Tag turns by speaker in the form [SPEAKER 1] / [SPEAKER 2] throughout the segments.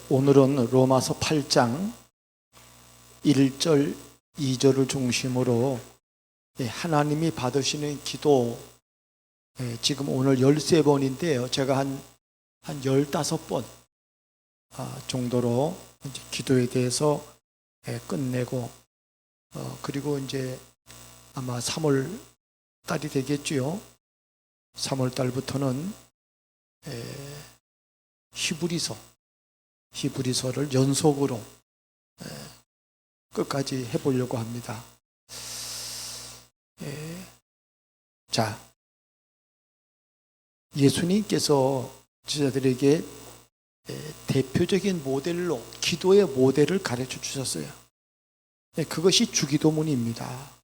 [SPEAKER 1] 오늘은 로마서 8장 1절, 2절을 중심으로 하나님이 받으시는 기도, 지금 오늘 13번인데요. 제가 한 15번 정도로 이제 기도에 대해서 끝내고, 그리고 이제 아마 3월 달이 되겠지요. 3월 달부터는 히브리서를 연속으로 끝까지 해보려고 합니다. 자, 예수님께서 제자들에게 대표적인 모델로 기도의 모델을 가르쳐 주셨어요. 그것이 주기도문입니다.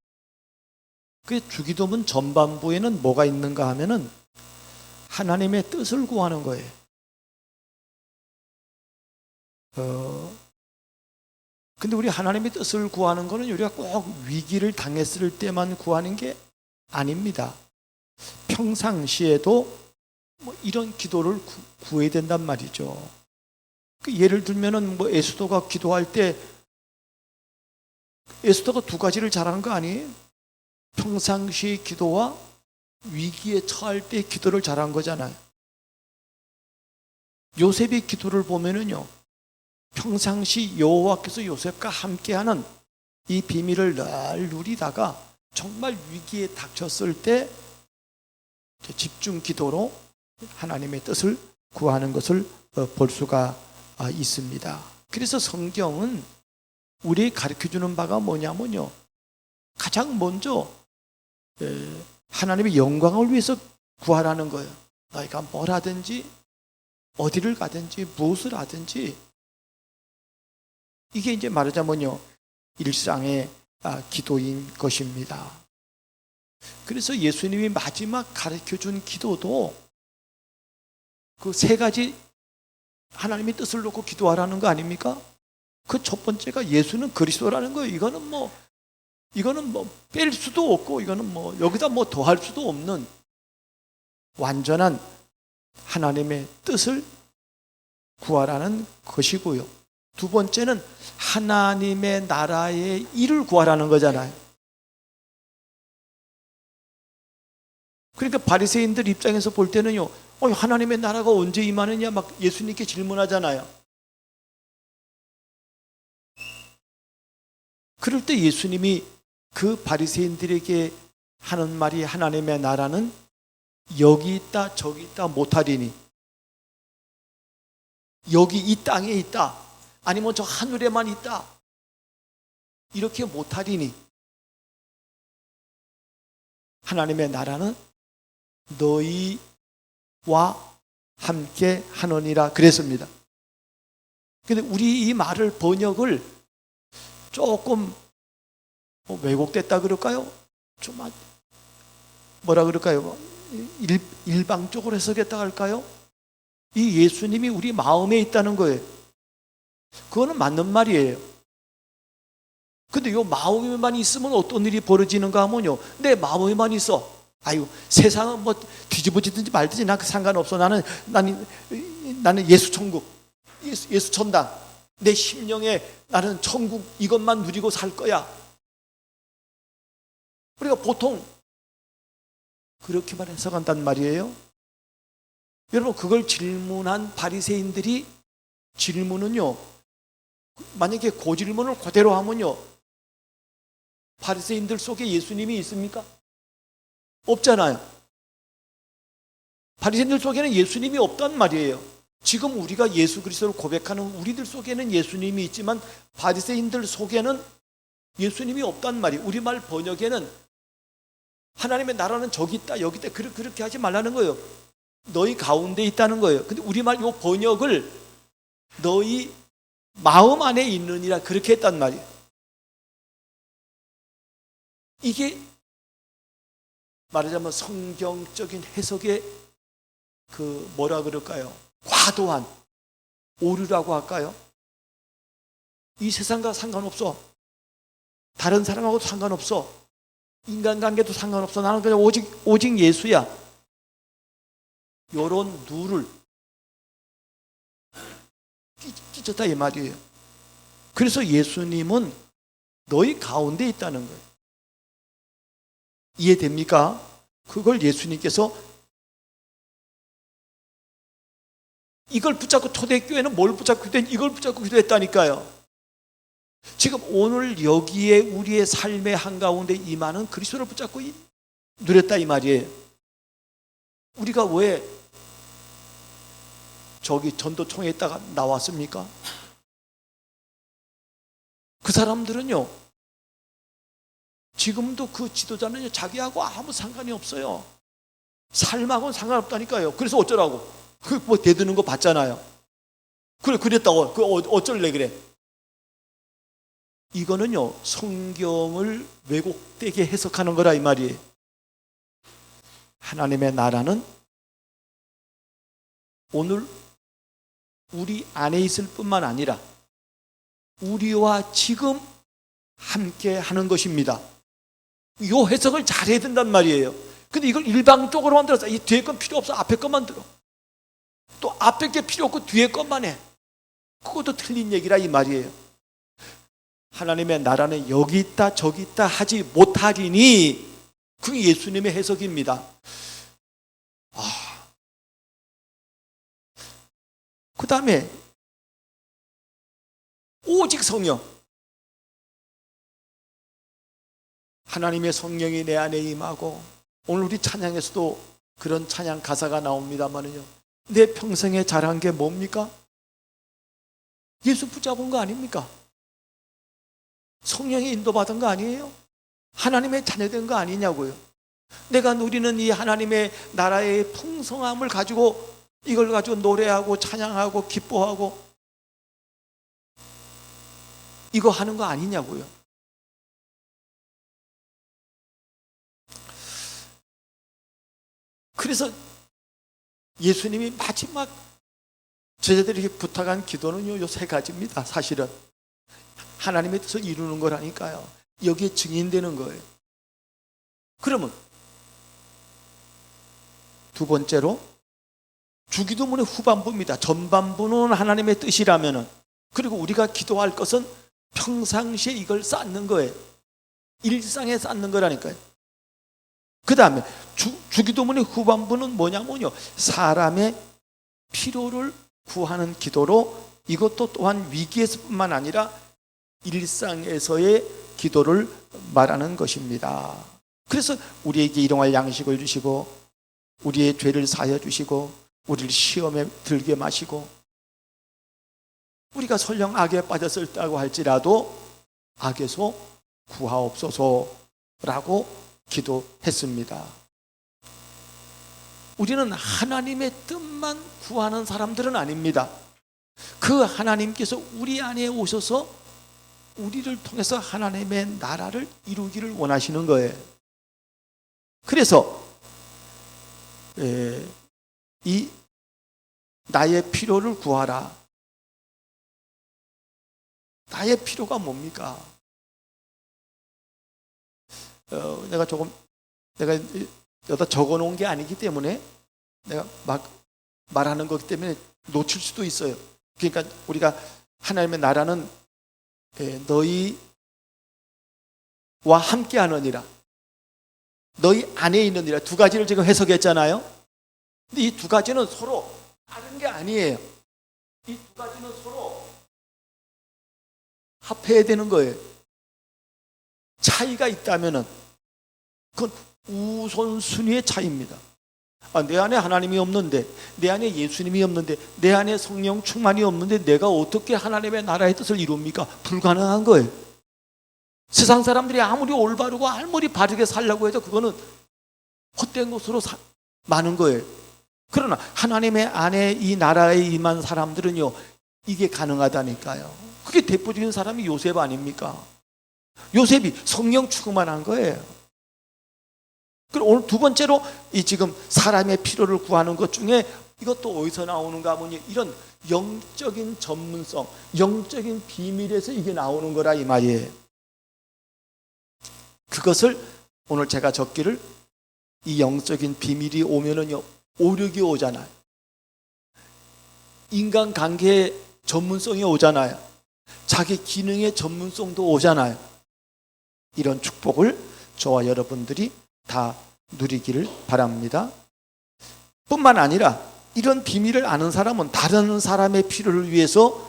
[SPEAKER 1] 그 주기도문 전반부에는 뭐가 있는가 하면은 하나님의 뜻을 구하는 거예요. 근데 우리 하나님의 뜻을 구하는 거는 우리가 꼭 위기를 당했을 때만 구하는 게 아닙니다. 평상시에도 뭐 이런 기도를 구해야 된단 말이죠. 예를 들면은 뭐 에스더가 기도할 때 에스더가 두 가지를 잘하는 거 아니에요? 평상시 기도와 위기에 처할 때 기도를 잘한 거잖아요. 요셉의 기도를 보면은요, 평상시 여호와께서 요셉과 함께하는 이 비밀을 늘 누리다가 정말 위기에 닥쳤을 때 집중 기도로 하나님의 뜻을 구하는 것을 볼 수가 있습니다. 그래서 성경은 우리에게 가르쳐주는 바가 뭐냐면요, 가장 먼저 하나님의 영광을 위해서 구하라는 거예요. 너희가 뭘 하든지 어디를 가든지 무엇을 하든지, 이게 이제 말하자면요, 일상의 기도인 것입니다. 그래서 예수님이 마지막 가르쳐준 기도도 그 세 가지 하나님의 뜻을 놓고 기도하라는 거 아닙니까? 그 첫 번째가 예수는 그리스도라는 거예요. 이거는 뭐 뺄 수도 없고, 이거는 뭐 여기다 뭐 더할 수도 없는 완전한 하나님의 뜻을 구하라는 것이고요. 두 번째는 하나님의 나라의 일을 구하라는 거잖아요. 그러니까 바리새인들 입장에서 볼 때는요, 하나님의 나라가 언제 임하느냐 막 예수님께 질문하잖아요. 그럴 때 예수님이 그 바리새인들에게 하는 말이, 하나님의 나라는 여기 있다 저기 있다 못하리니, 여기 이 땅에 있다 아니면 저 하늘에만 있다 이렇게 못하리니, 하나님의 나라는 너희와 함께 하느니라 그랬습니다. 근데 우리 이 말을 번역을 조금 왜곡됐다 그럴까요? 좀 뭐라 그럴까요? 일방적으로 해석했다 할까요? 이 예수님이 우리 마음에 있다는 거예요. 그거는 맞는 말이에요. 근데 이 마음에만 있으면 어떤 일이 벌어지는가 하면요, 내 마음에만 있어, 아유 세상은 뭐 뒤집어지든지 말든지 난 상관없어, 나는 예수 천국, 예수 천당, 내 심령에 나는 천국 이것만 누리고 살 거야. 우리가 보통 그렇게만 해석한단 말이에요. 여러분, 그걸 질문한 바리새인들이 질문은요, 만약에 그 질문을 그대로 하면요, 바리새인들 속에 예수님이 있습니까? 없잖아요. 바리새인들 속에는 예수님이 없단 말이에요. 지금 우리가 예수 그리스도를 고백하는 우리들 속에는 예수님이 있지만 바리새인들 속에는 예수님이 없단 말이에요. 우리말 번역에는 하나님의 나라는 저기 있다 여기 있다 그렇게 하지 말라는 거예요. 너희 가운데 있다는 거예요. 근데 우리말 요 번역을 너희 마음 안에 있느니라 그렇게 했단 말이에요. 이게 말하자면 성경적인 해석의 그 뭐라 그럴까요? 과도한 오류라고 할까요? 이 세상과 상관없어, 다른 사람하고도 상관없어, 인간관계도 상관없어, 나는 그냥 오직 예수야, 요런 룰을 끼쳤다 이 말이에요. 그래서 예수님은 너희 가운데 있다는 거예요. 이해됩니까? 그걸 예수님께서 이걸 붙잡고 초대교회는 뭘 붙잡고 기도했? 이걸 붙잡고 기도했다니까요. 지금 오늘 여기에 우리의 삶의 한가운데 임하는 그리스도를 붙잡고 누렸다 이 말이에요. 우리가 왜 저기 전도총회에 있다가 나왔습니까? 그 사람들은요, 지금도 그 지도자는 자기하고 아무 상관이 없어요. 삶하고는 상관없다니까요. 그래서 어쩌라고? 그 뭐 대드는 거 봤잖아요. 그래, 그랬다고. 그 어쩔래 그래. 이거는요, 성경을 왜곡되게 해석하는 거라 이 말이에요. 하나님의 나라는 오늘 우리 안에 있을 뿐만 아니라 우리와 지금 함께 하는 것입니다. 이 해석을 잘 해야 된단 말이에요. 근데 이걸 일방적으로 만들어서 이 뒤에 건 필요 없어. 앞에 것만 들어. 또 앞에 게 필요 없고 뒤에 것만 해. 그것도 틀린 얘기라 이 말이에요. 하나님의 나라는 여기 있다 저기 있다 하지 못하리니, 그게 예수님의 해석입니다. 그 다음에 오직 성령, 하나님의 성령이 내 안에 임하고, 오늘 우리 찬양에서도 그런 찬양 가사가 나옵니다만은요, 내 평생에 잘한 게 뭡니까? 예수 붙잡은 거 아닙니까? 성령의 인도받은 거 아니에요? 하나님의 자녀된 거 아니냐고요. 내가 누리는 이 하나님의 나라의 풍성함을 가지고 이걸 가지고 노래하고 찬양하고 기뻐하고 이거 하는 거 아니냐고요. 그래서 예수님이 마지막 제자들에게 부탁한 기도는요, 요 세 가지입니다. 사실은 하나님의 뜻을 이루는 거라니까요. 여기에 증인되는 거예요. 그러면 두 번째로 주기도문의 후반부입니다. 전반부는 하나님의 뜻이라면은, 그리고 우리가 기도할 것은 평상시에 이걸 쌓는 거예요. 일상에 쌓는 거라니까요. 그 다음에 주기도문의 후반부는 뭐냐면요, 사람의 필요를 구하는 기도로, 이것도 또한 위기에서뿐만 아니라 일상에서의 기도를 말하는 것입니다. 그래서 우리에게 일용할 양식을 주시고, 우리의 죄를 사하여 주시고, 우리를 시험에 들게 마시고, 우리가 설령 악에 빠졌었다고 할지라도 악에서 구하옵소서라고 기도했습니다. 우리는 하나님의 뜻만 구하는 사람들은 아닙니다. 그 하나님께서 우리 안에 오셔서 우리를 통해서 하나님의 나라를 이루기를 원하시는 거예요. 그래서 이 나의 필요를 구하라. 나의 필요가 뭡니까? 내가 여기다 적어 놓은 게 아니기 때문에 내가 막 말하는 거기 때문에 놓칠 수도 있어요. 그러니까 우리가 하나님의 나라는 너희와 함께 하느니라, 너희 안에 있느니라, 두 가지를 지금 해석했잖아요. 근데 이 두 가지는 서로 다른 게 아니에요. 이 두 가지는 서로 합해야 되는 거예요. 차이가 있다면은 그건 우선순위의 차이입니다. 내 안에 하나님이 없는데, 내 안에 예수님이 없는데, 내 안에 성령 충만이 없는데 내가 어떻게 하나님의 나라의 뜻을 이룹니까? 불가능한 거예요. 세상 사람들이 아무리 올바르고 아무리 바르게 살려고 해도 그거는 헛된 것으로 많은 거예요. 그러나 하나님의 안에 이 나라에 임한 사람들은요, 이게 가능하다니까요. 그게 대표적인 사람이 요셉 아닙니까? 요셉이 성령 충만한 거예요. 그리고 오늘 두 번째로 이 지금 사람의 필요를 구하는 것 중에 이것도 어디서 나오는가 하면 이런 영적인 전문성, 영적인 비밀에서 이게 나오는 거라 이 말이에요. 그것을 오늘 제가 적기를, 이 영적인 비밀이 오면은요, 오력이 오잖아요. 인간관계에 전문성이 오잖아요. 자기 기능의 전문성도 오잖아요. 이런 축복을 저와 여러분들이 다 누리기를 바랍니다. 뿐만 아니라 이런 비밀을 아는 사람은 다른 사람의 필요를 위해서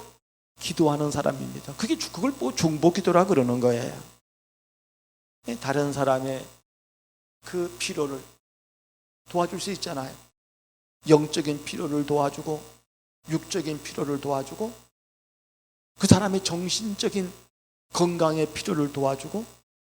[SPEAKER 1] 기도하는 사람입니다. 그걸 중보기도라 그러는 거예요. 다른 사람의 그 필요를 도와줄 수 있잖아요. 영적인 필요를 도와주고 육적인 필요를 도와주고 그 사람의 정신적인 건강의 필요를 도와주고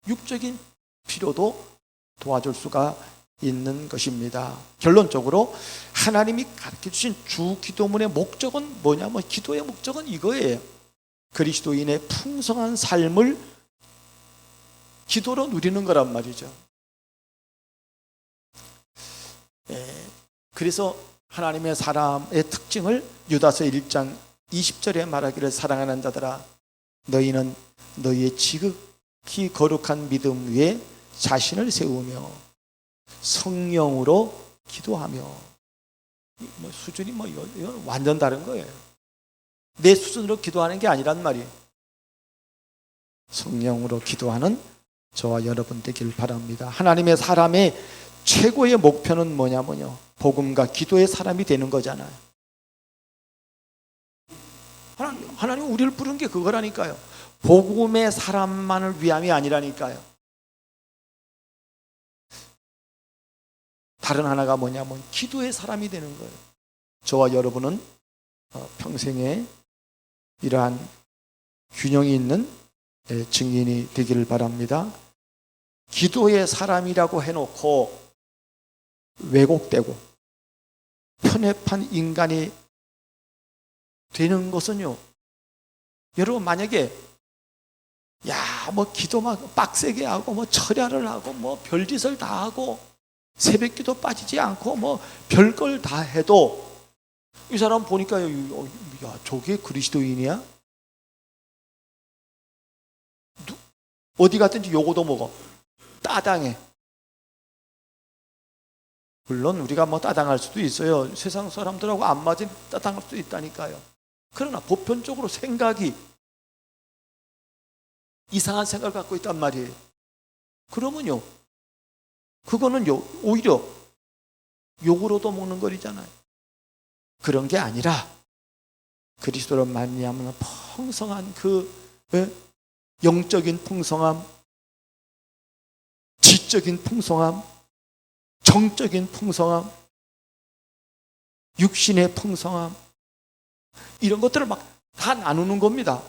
[SPEAKER 1] 육적인 필요도 도와줄 수가 있는 것입니다. 결론적으로 하나님이 가르쳐주신 주 기도문의 목적은 뭐냐면 기도의 목적은 이거예요. 그리스도인의 풍성한 삶을 기도로 누리는 거란 말이죠. 그래서 하나님의 사람의 특징을 유다서 1장 20절에 말하기를 사랑하는 자들아 너희는 너희의 지극히 거룩한 믿음 위에 자신을 세우며 성령으로 기도하며 수준이 이건 완전 다른 거예요. 내 수준으로 기도하는 게 아니란 말이에요. 성령으로 기도하는 저와 여러분 되길 바랍니다. 하나님의 사람의 최고의 목표는 뭐냐면요, 복음과 기도의 사람이 되는 거잖아요. 하나님 우리를 부른 게 그거라니까요. 복음의 사람만을 위함이 아니라니까요. 다른 하나가 뭐냐면 기도의 사람이 되는 거예요. 저와 여러분은 평생에 이러한 균형이 있는 증인이 되기를 바랍니다. 기도의 사람이라고 해놓고 왜곡되고 편협한 인간이 되는 것은요, 여러분 만약에 기도만 빡세게 하고 철야를 하고 별짓을 다 하고 새벽기도 빠지지 않고 별걸 다 해도 이 사람 보니까 저게 그리스도인이야? 어디 갔든지 요거도 먹어. 따당해. 물론 우리가 따당할 수도 있어요. 세상 사람들하고 안 맞으니 따당할 수도 있다니까요. 그러나 보편적으로 생각이 이상한 생각을 갖고 있단 말이에요. 그러면요, 그거는 오히려 욕으로도 먹는 거리잖아요. 그런 게 아니라 그리스도로 말미암아 풍성한 그 영적인 풍성함, 지적인 풍성함, 정적인 풍성함, 육신의 풍성함, 이런 것들을 다 나누는 겁니다.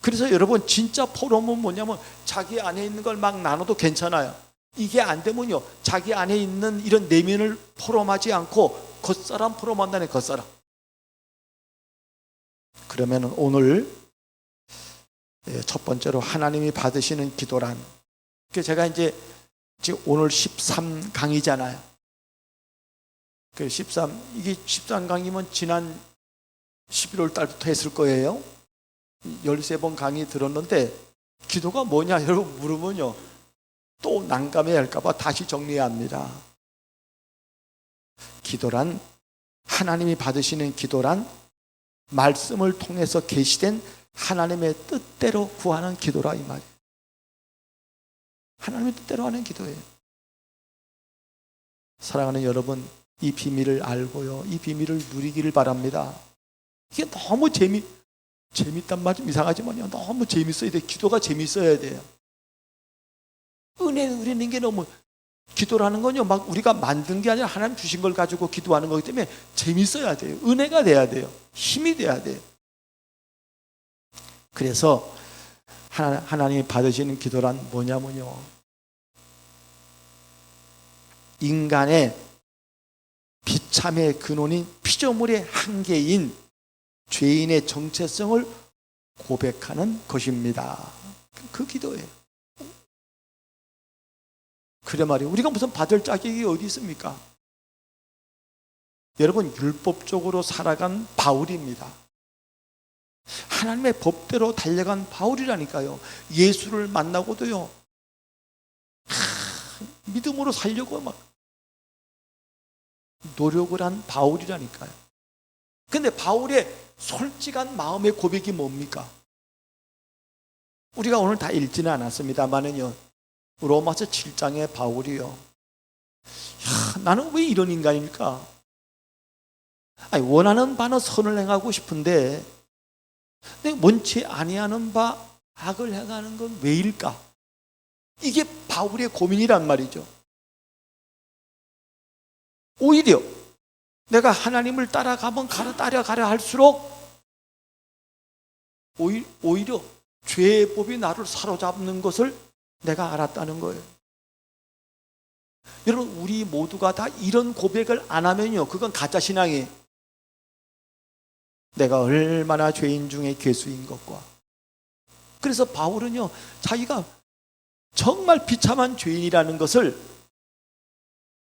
[SPEAKER 1] 그래서 여러분 진짜 포럼은 뭐냐면 자기 안에 있는 걸 나눠도 괜찮아요. 이게 안 되면요, 자기 안에 있는 이런 내면을 포럼하지 않고 겉사람 포럼한다네, 겉사람. 그러면 오늘 첫 번째로 하나님이 받으시는 기도란, 제가 이제 오늘 13강이잖아요. 이게 13강이면 지난 11월 달부터 했을 거예요. 13번 강의 들었는데 기도가 뭐냐 여러분 물으면요, 또 난감해 할까봐 다시 정리해야 합니다. 기도란, 하나님이 받으시는 기도란 말씀을 통해서 계시된 하나님의 뜻대로 구하는 기도라 이 말이에요. 하나님의 뜻대로 하는 기도예요. 사랑하는 여러분, 이 비밀을 알고요, 이 비밀을 누리기를 바랍니다. 이게 너무 재밌단 말 좀 이상하지만요, 너무 재밌어야 돼요. 기도가 재밌어야 돼요. 은혜는 게 너무, 기도라는 건요 우리가 만든 게 아니라 하나님 주신 걸 가지고 기도하는 거기 때문에 재밌어야 돼요. 은혜가 돼야 돼요. 힘이 돼야 돼요. 그래서 하나님이 받으시는 기도란 뭐냐면요, 인간의 비참의 근원인 피조물의 한계인 죄인의 정체성을 고백하는 것입니다. 그 기도예요. 그래 말이에요. 우리가 무슨 받을 자격이 어디 있습니까? 여러분, 율법적으로 살아간 바울입니다. 하나님의 법대로 달려간 바울이라니까요. 예수를 만나고도요, 믿음으로 살려고 노력을 한 바울이라니까요. 근데 바울의 솔직한 마음의 고백이 뭡니까? 우리가 오늘 다 읽지는 않았습니다만은요, 로마서 7장의 바울이요, 나는 왜 이런 인간일까? 원하는 바는 선을 행하고 싶은데 내가 원치 아니하는 바 악을 행하는 건 왜일까? 이게 바울의 고민이란 말이죠. 오히려 내가 하나님을 따라가면 따라가려 할수록 오히려 죄의 법이 나를 사로잡는 것을 내가 알았다는 거예요. 여러분, 우리 모두가 다 이런 고백을 안 하면요, 그건 가짜 신앙이에요. 내가 얼마나 죄인 중에 괴수인 것과. 그래서 바울은요, 자기가 정말 비참한 죄인이라는 것을,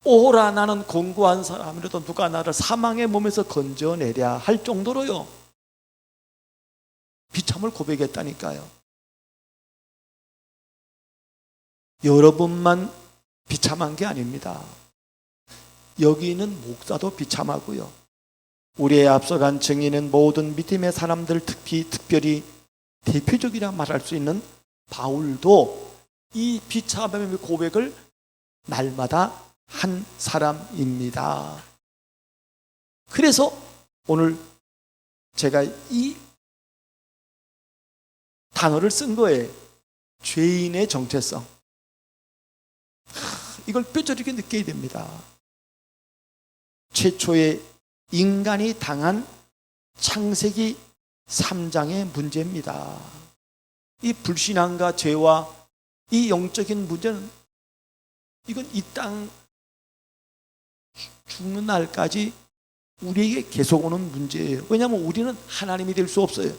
[SPEAKER 1] 오라 나는 공고한 사람이라도 누가 나를 사망의 몸에서 건져내랴 할 정도로요, 비참을 고백했다니까요. 여러분만 비참한 게 아닙니다. 여기 있는 목사도 비참하고요, 우리의 앞서간 증인은 모든 믿음의 사람들, 특별히 대표적이라 말할 수 있는 바울도 이 비참함의 고백을 날마다 한 사람입니다. 그래서 오늘 제가 이 단어를 쓴 거예요. 죄인의 정체성. 이걸 뼈저리게 느껴야 됩니다. 최초의 인간이 당한 창세기 3장의 문제입니다. 이 불신앙과 죄와 이 영적인 문제는, 이건 이 땅 죽는 날까지 우리에게 계속 오는 문제예요. 왜냐하면 우리는 하나님이 될 수 없어요.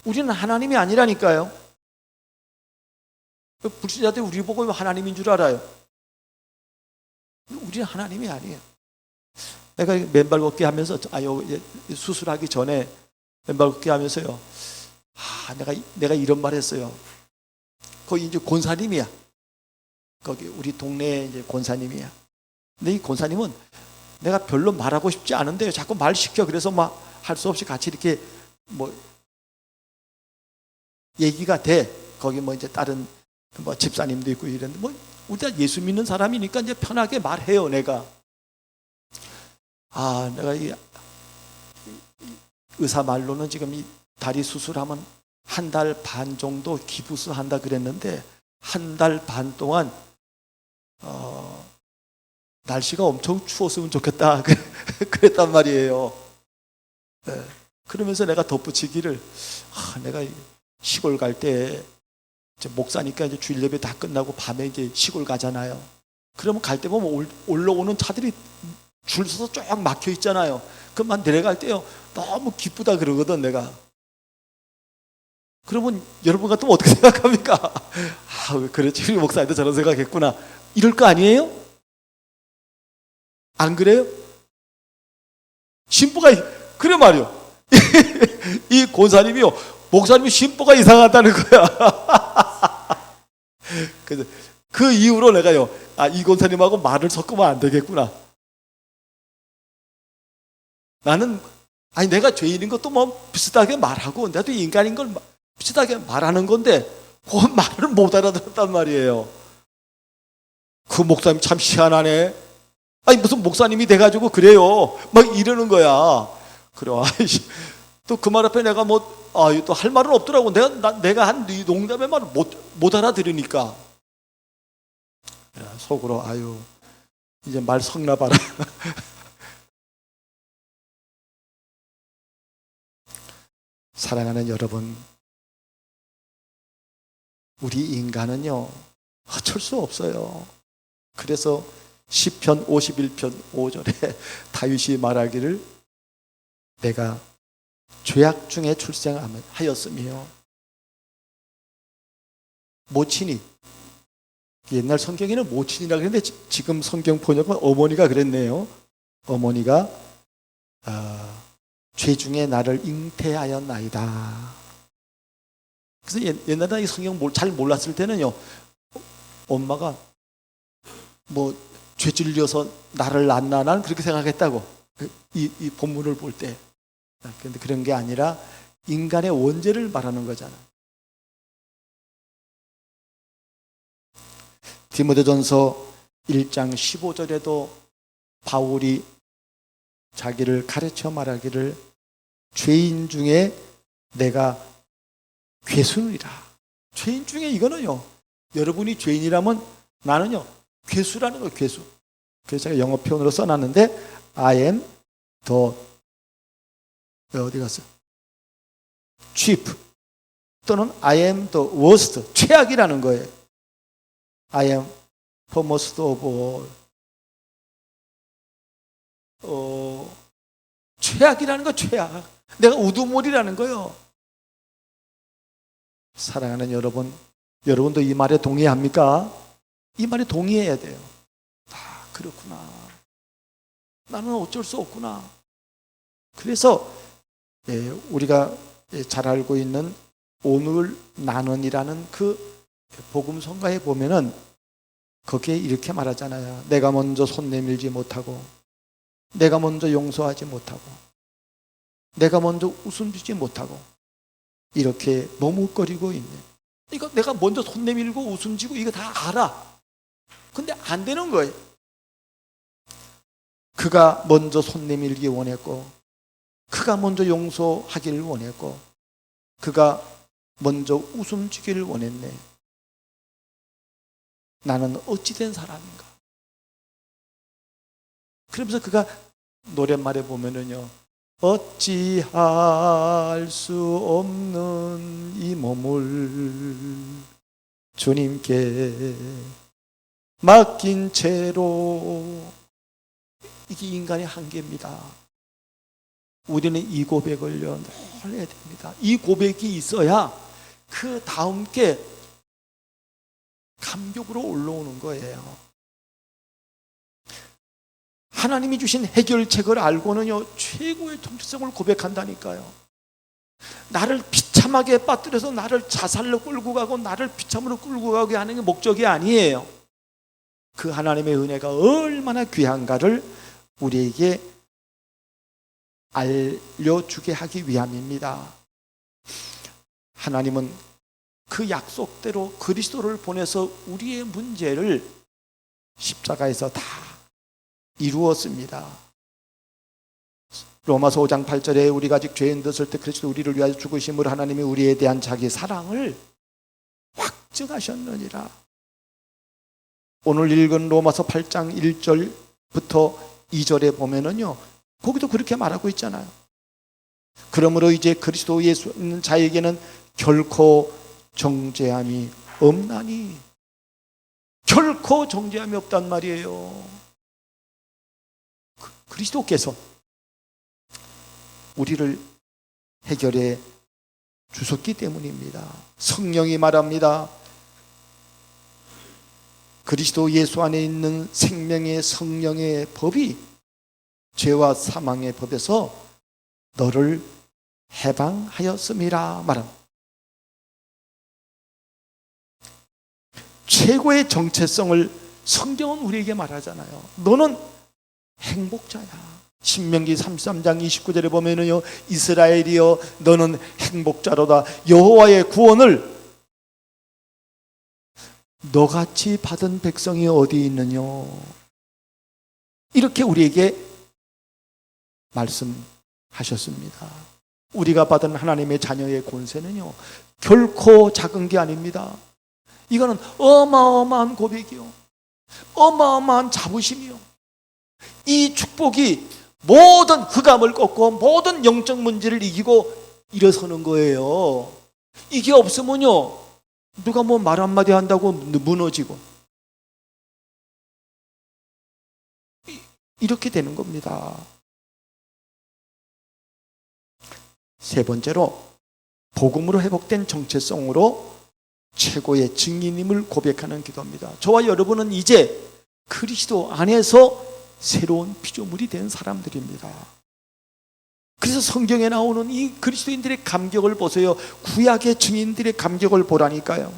[SPEAKER 1] 우리는 하나님이 아니라니까요. 불신자들 우리 보고 하나님인 줄 알아요. 우리는 하나님이 아니에요. 내가 맨발 걷기 하면서, 수술하기 전에 맨발 걷기 하면서요, 내가 이런 말 했어요. 거기 이제 권사님이야. 거기 우리 동네 이제 권사님이야. 근데 이 권사님은 내가 별로 말하고 싶지 않은데 자꾸 말 시켜. 그래서 막 할 수 없이 같이 이렇게 뭐 얘기가 돼. 거기 뭐 이제 다른 뭐 집사님도 있고 이랬는데, 뭐 우리가 예수 믿는 사람이니까 이제 편하게 말해요. 내가 이 의사 말로는 지금 이 다리 수술하면 1달 반 정도 기부스 한다 그랬는데, 1달 반 동안 날씨가 엄청 추웠으면 좋겠다 그랬단 말이에요. 네. 그러면서 내가 덧붙이기를, 내가 시골 갈 때 이제 목사니까 이제 주일 예배 다 끝나고 밤에 이제 시골 가잖아요. 그러면 갈 때 보면 올라오는 차들이 줄 서서 쫙 막혀 있잖아요. 그만 내려갈 때요, 너무 기쁘다 그러거든 내가. 그러면 여러분 같으면 어떻게 생각합니까? 그렇지, 우리 목사님도 저런 생각했구나, 이럴 거 아니에요? 안 그래요? 심보가 그래 말이요. 이 권사님이요, 목사님이 심보가 이상하다는 거야. 그래서 그 이후로 내가요, 이 권사님하고 말을 섞으면 안 되겠구나. 나는 내가 죄인인 것도 뭐 비슷하게 말하고, 나도 인간인 걸 비슷하게 말하는 건데 그 말을 못 알아들었단 말이에요. 그 목사님 참 희한하네. 무슨 목사님이 돼가지고 그래요, 막 이러는 거야. 그래, 또 그 말 앞에 내가 또 할 말은 없더라고. 내가 한 네 농담의 말을 못 알아들으니까. 속으로 이제 말 섞나 봐라. 사랑하는 여러분, 우리 인간은요, 어쩔 수 없어요. 그래서 시편 51편 5절에 다윗이 말하기를, 내가 죄악 중에 출생하였으며 모친이, 옛날 성경에는 모친이라 그랬는데 지금 성경 번역은 어머니가 그랬네요. 어머니가 죄 중에 나를 잉태하였나이다. 그래서 옛날에 이 성경 잘 몰랐을 때는요, 엄마가 죄 질려서 나를 낳나, 나는 그렇게 생각했다고. 이 본문을 볼 때 그런데 그런 게 아니라 인간의 원죄를 말하는 거잖아요. 디모데전서 1장 15절에도 바울이 자기를 가르쳐 말하기를 죄인 중에 내가 괴수니라. 죄인 중에 이거는요, 여러분이 죄인이라면 나는요 괴수라는 거예요. 괴수. 그래서 제가 영어 표현으로 써놨는데 I am the 어디 갔어? cheap 또는 I am the worst, 최악이라는 거예요. I am foremost of all. 최악이라는 거, 최악. 내가 우두머리라는 거요. 사랑하는 여러분, 여러분도 이 말에 동의합니까? 이 말에 동의해야 돼요. 아, 그렇구나. 나는 어쩔 수 없구나. 그래서 우리가 잘 알고 있는 오늘 나는이라는 그 복음성가에 보면은 거기에 이렇게 말하잖아요. 내가 먼저 손 내밀지 못하고, 내가 먼저 용서하지 못하고, 내가 먼저 웃음 주지 못하고, 이렇게 머뭇거리고 있네. 이거 내가 먼저 손 내밀고 웃음 주고 이거 다 알아. 근데 안 되는 거예요. 그가 먼저 손 내밀기 원했고, 그가 먼저 용서하기를 원했고, 그가 먼저 웃음 주기를 원했네. 나는 어찌 된 사람인가? 그러면서 그가 노랫말에 보면은요, 어찌할 수 없는 이 몸을 주님께 맡긴 채로. 이게 인간의 한계입니다. 우리는 이 고백을요 늘 해야 됩니다. 이 고백이 있어야 그 다음 게 감격으로 올라오는 거예요. 하나님이 주신 해결책을 알고는요 최고의 정체성을 고백한다니까요. 나를 비참하게 빠뜨려서 나를 자살로 끌고 가고 나를 비참으로 끌고 가게 하는 게 목적이 아니에요. 그 하나님의 은혜가 얼마나 귀한가를 우리에게 알려주게 하기 위함입니다. 하나님은 그 약속대로 그리스도를 보내서 우리의 문제를 십자가에서 다 이루었습니다. 로마서 5장 8절에 우리가 아직 죄인 됐을 때 그리스도 우리를 위하여 죽으심으로 하나님이 우리에 대한 자기 사랑을 확증하셨느니라. 오늘 읽은 로마서 8장 1절부터 2절에 보면은요 거기도 그렇게 말하고 있잖아요. 그러므로 이제 그리스도 예수 있는 자에게는 결코 정죄함이 없나니. 결코 정죄함이 없단 말이에요. 그리스도께서 우리를 해결해 주셨기 때문입니다. 성령이 말합니다. 그리스도 예수 안에 있는 생명의 성령의 법이 죄와 사망의 법에서 너를 해방하였음이라 말합니다. 최고의 정체성을 성경은 우리에게 말하잖아요. 너는 행복자야. 신명기 33장 29절에 보면은요, 이스라엘이여 너는 행복자로다. 여호와의 구원을 너같이 받은 백성이 어디 있느냐. 이렇게 우리에게 말씀하셨습니다. 우리가 받은 하나님의 자녀의 권세는요 결코 작은 게 아닙니다. 이거는 어마어마한 고백이요, 어마어마한 자부심이요. 이 축복이 모든 흑암을 꺾고 모든 영적 문제를 이기고 일어서는 거예요. 이게 없으면요 누가 뭐 말 한마디 한다고 무너지고 이렇게 되는 겁니다. 세 번째로 복음으로 회복된 정체성으로 최고의 증인임을 고백하는 기도입니다. 저와 여러분은 이제 그리스도 안에서 새로운 피조물이 된 사람들입니다. 그래서 성경에 나오는 이 그리스도인들의 감격을 보세요. 구약의 증인들의 감격을 보라니까요.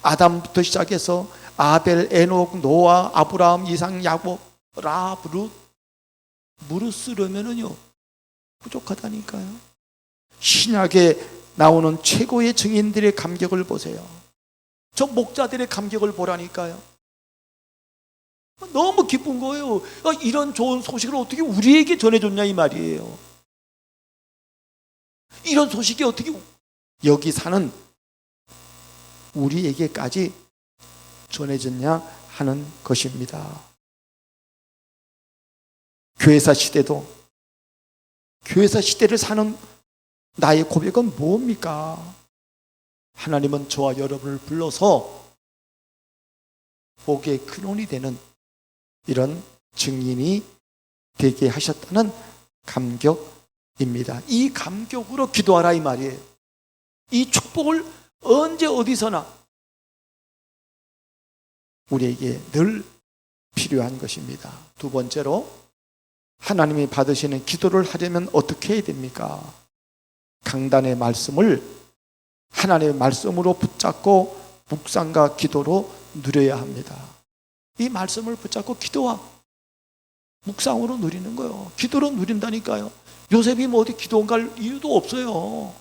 [SPEAKER 1] 아담부터 시작해서 아벨, 에녹, 노아, 아브라함, 이삭, 야곱, 라합, 룻, 무릇 쓰려면은요 부족하다니까요. 신약에 나오는 최고의 증인들의 감격을 보세요. 저 목자들의 감격을 보라니까요. 너무 기쁜 거예요. 이런 좋은 소식을 어떻게 우리에게 전해줬냐 이 말이에요. 이런 소식이 어떻게 여기 사는 우리에게까지 전해졌냐 하는 것입니다. 교회사 시대도, 교회사 시대를 사는 나의 고백은 뭡니까? 하나님은 저와 여러분을 불러서 복의 근원이 되는 이런 증인이 되게 하셨다는 감격입니다. 이 감격으로 기도하라 이 말이에요. 이 축복을 언제 어디서나 우리에게 늘 필요한 것입니다. 두 번째로, 하나님이 받으시는 기도를 하려면 어떻게 해야 됩니까? 강단의 말씀을 하나님의 말씀으로 붙잡고 묵상과 기도로 누려야 합니다. 이 말씀을 붙잡고 기도와 묵상으로 누리는 거예요. 기도로 누린다니까요. 요셉이 뭐 어디 기도원 갈 이유도 없어요.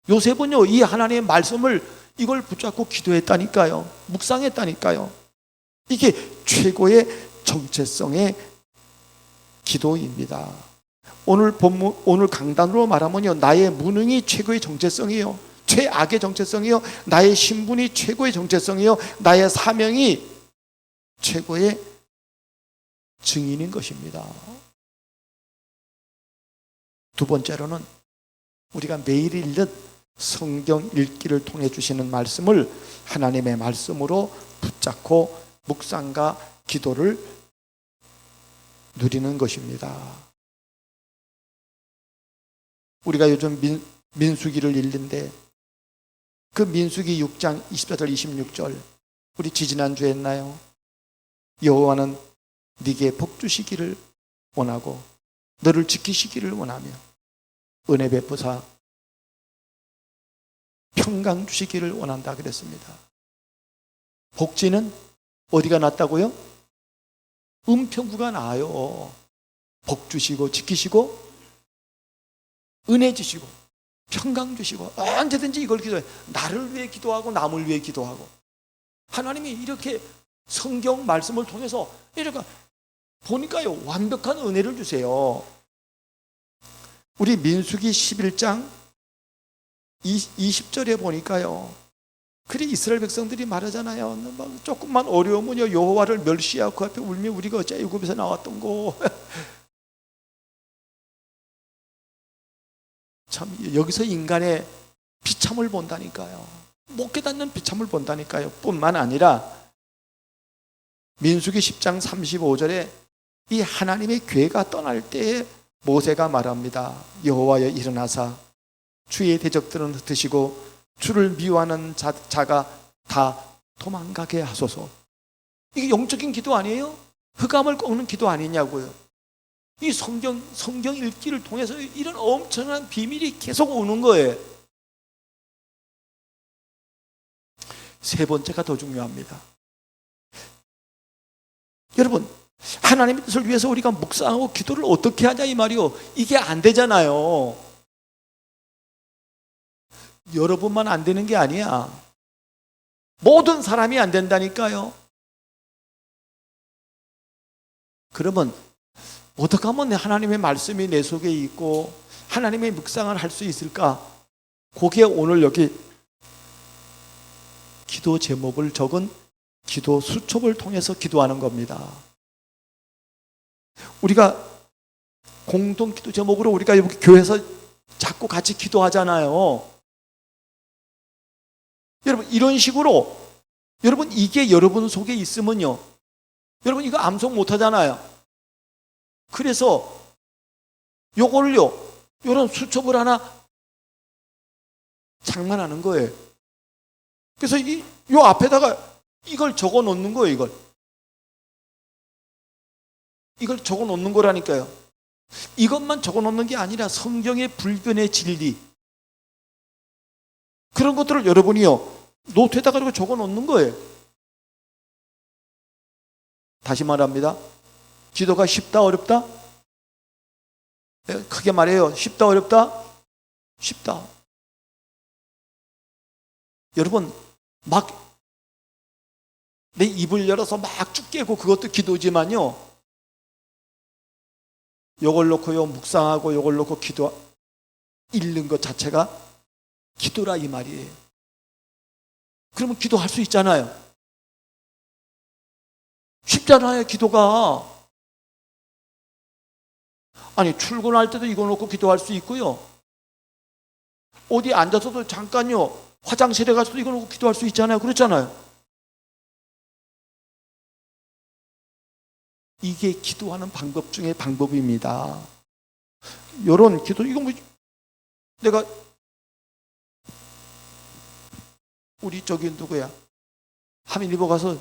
[SPEAKER 1] 요셉은요, 이 하나님의 말씀을 이걸 붙잡고 기도했다니까요. 묵상했다니까요. 이게 최고의 정체성의 기도입니다. 오늘 강단으로 말하면요, 나의 무능이 최고의 정체성이요, 최악의 정체성이요, 나의 신분이 최고의 정체성이요, 나의 사명이 최고의 증인인 것입니다. 두 번째로는 우리가 매일 읽는 성경 읽기를 통해 주시는 말씀을 하나님의 말씀으로 붙잡고 묵상과 기도를 누리는 것입니다. 우리가 요즘 민수기를 읽는데 그 민수기 6장 24절 26절 우리 지지난주에 했나요? 여호와는 네게 복 주시기를 원하고 너를 지키시기를 원하며 은혜 베푸사 평강 주시기를 원한다 그랬습니다. 복지는 어디가 낫다고요? 은평구가 나아요. 복 주시고 지키시고 은혜 주시고 평강 주시고 언제든지 이걸 기도해. 나를 위해 기도하고 남을 위해 기도하고. 하나님이 이렇게 성경 말씀을 통해서 이렇게 보니까요, 완벽한 은혜를 주세요. 우리 민수기 11장 20절에 보니까요, 그래 이스라엘 백성들이 말하잖아요. 막 조금만 어려우면요 여호와를 멸시하고 그 앞에 울며 우리가 어째 애굽에서 나왔던 거. 참 여기서 인간의 비참을 본다니까요. 못 깨닫는 비참을 본다니까요. 뿐만 아니라 민수기 10장 35절에 이 하나님의 괴가 떠날 때에 모세가 말합니다. 여호와여 일어나사 주의 대적들은 흩으시고 주를 미워하는 자가 다 도망가게 하소서. 이게 영적인 기도 아니에요? 흑암을 꺾는 기도 아니냐고요. 이 성경 읽기를 통해서 이런 엄청난 비밀이 계속 오는 거예요. 세 번째가 더 중요합니다. 여러분, 하나님의 뜻을 위해서 우리가 묵상하고 기도를 어떻게 하냐 이 말이요. 이게 안 되잖아요. 여러분만 안 되는 게 아니야. 모든 사람이 안 된다니까요. 그러면 어떻게 하면 하나님의 말씀이 내 속에 있고 하나님의 묵상을 할 수 있을까? 그게 오늘 여기 기도 제목을 적은 기도 수첩을 통해서 기도하는 겁니다. 우리가 공동 기도 제목으로 우리가 여기 교회에서 자꾸 같이 기도하잖아요. 여러분 이런 식으로 여러분 이게 여러분 속에 있으면요, 여러분 이거 암송 못 하잖아요. 그래서 요걸요, 이런 수첩을 하나 장만하는 거예요. 그래서 요 앞에다가 이걸 적어 놓는 거예요. 이걸 적어 놓는 거라니까요. 이것만 적어 놓는 게 아니라 성경의 불변의 진리, 그런 것들을 여러분이요 노트에다가 적어 놓는 거예요. 다시 말합니다. 기도가 쉽다 어렵다? 크게 말해요. 쉽다, 어렵다? 쉽다. 여러분, 막 내 입을 열어서 막 쭉 깨고 그것도 기도지만요, 요걸 놓고요 묵상하고 요걸 놓고 기도 읽는 것 자체가 기도라 이 말이에요. 그러면 기도할 수 있잖아요. 쉽잖아요, 기도가. 아니, 출근할 때도 이거 놓고 기도할 수 있고요, 어디 앉아서도 잠깐요 화장실에 가서도 이거 놓고 기도할 수 있잖아요. 그렇잖아요. 이게 기도하는 방법 중에 방법입니다. 요런 기도, 이거 뭐 내가 우리 저기 누구야, 하민이보 가서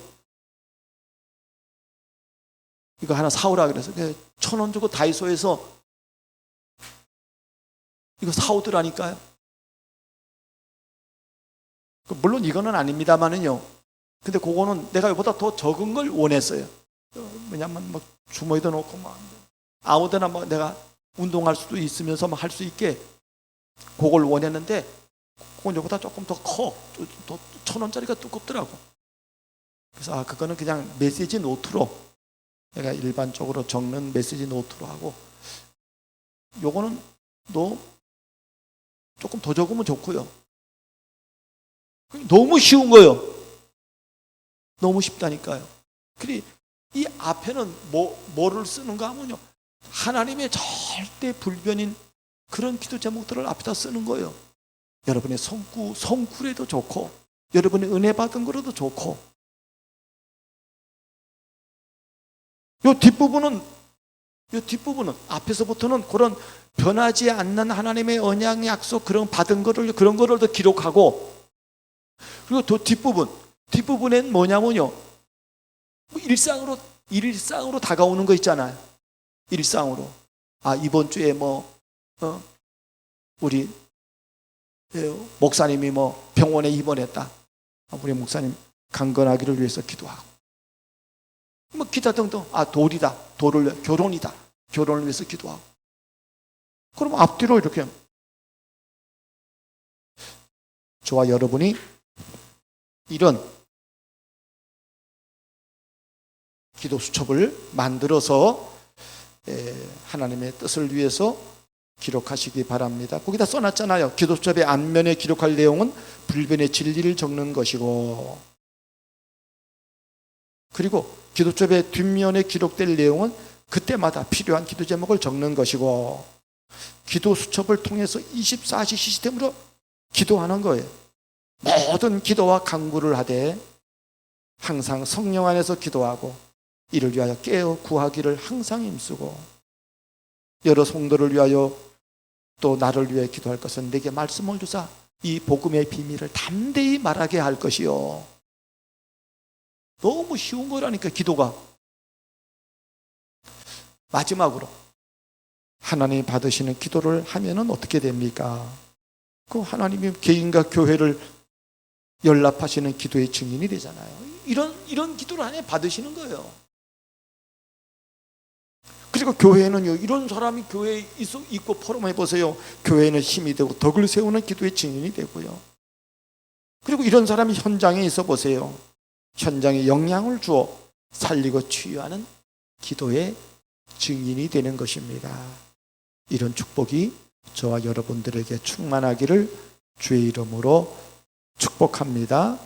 [SPEAKER 1] 이거 하나 사오라 그래서 1,000원 주고 다이소에서 이거 사오더라니까요. 물론 이거는 아닙니다만은요, 근데 그거는 내가 이보다 더 적은 걸 원했어요. 왜냐면 뭐 주머니도 넣고 막 아무데나 뭐 내가 운동할 수도 있으면서 뭐 할 수 있게 그걸 원했는데, 그건 이보다 조금 더 커. 1,000원짜리가 두껍더라고. 그래서 그거는 그냥 메시지 노트로, 내가 일반적으로 적는 메시지 노트로 하고, 요거는 너 조금 더 적으면 좋고요. 너무 쉬운 거예요. 너무 쉽다니까요. 그리 이 앞에는 뭐를 쓰는가 하면요, 하나님의 절대 불변인 그런 기도 제목들을 앞에다 쓰는 거예요. 여러분의 성구에도 좋고, 여러분의 은혜 받은 거라도 좋고, 요 뒷부분은 앞에서부터는 그런 변하지 않는 하나님의 언약 약속 그런 받은 거를, 그런 거를 더 기록하고, 그리고 또 뒷부분엔 뭐냐면요, 일상으로 다가오는 거 있잖아요. 일상으로. 이번 주에 우리 목사님이 병원에 입원했다. 우리 목사님 강건하기를 위해서 기도하고. 기타 등등. 결혼이다. 결혼을 위해서 기도하고. 그럼 앞뒤로 이렇게. 저와 여러분이 이런 기도 수첩을 만들어서 하나님의 뜻을 위해서 기록하시기 바랍니다. 거기다 써놨잖아요. 기도 수첩의 앞면에 기록할 내용은 불변의 진리를 적는 것이고, 그리고 기도 수첩의 뒷면에 기록될 내용은 그때마다 필요한 기도 제목을 적는 것이고, 기도 수첩을 통해서 24시 시스템으로 기도하는 거예요. 모든 기도와 간구를 하되 항상 성령 안에서 기도하고 이를 위하여 깨어 구하기를 항상 힘쓰고, 여러 성도를 위하여 또 나를 위해 기도할 것은 내게 말씀을 주사 이 복음의 비밀을 담대히 말하게 할 것이요. 너무 쉬운 거라니까, 기도가. 마지막으로 하나님이 받으시는 기도를 하면은 어떻게 됩니까? 그 하나님이 개인과 교회를 연합하시는 기도의 증인이 되잖아요. 이런 기도를 하나님 받으시는 거예요. 그리고 교회는요, 이런 사람이 교회에 있고 포럼해 보세요. 교회는 힘이 되고 덕을 세우는 기도의 증인이 되고요. 그리고 이런 사람이 현장에 있어 보세요. 현장에 영향을 주어 살리고 치유하는 기도의 증인이 되는 것입니다. 이런 축복이 저와 여러분들에게 충만하기를 주의 이름으로 축복합니다.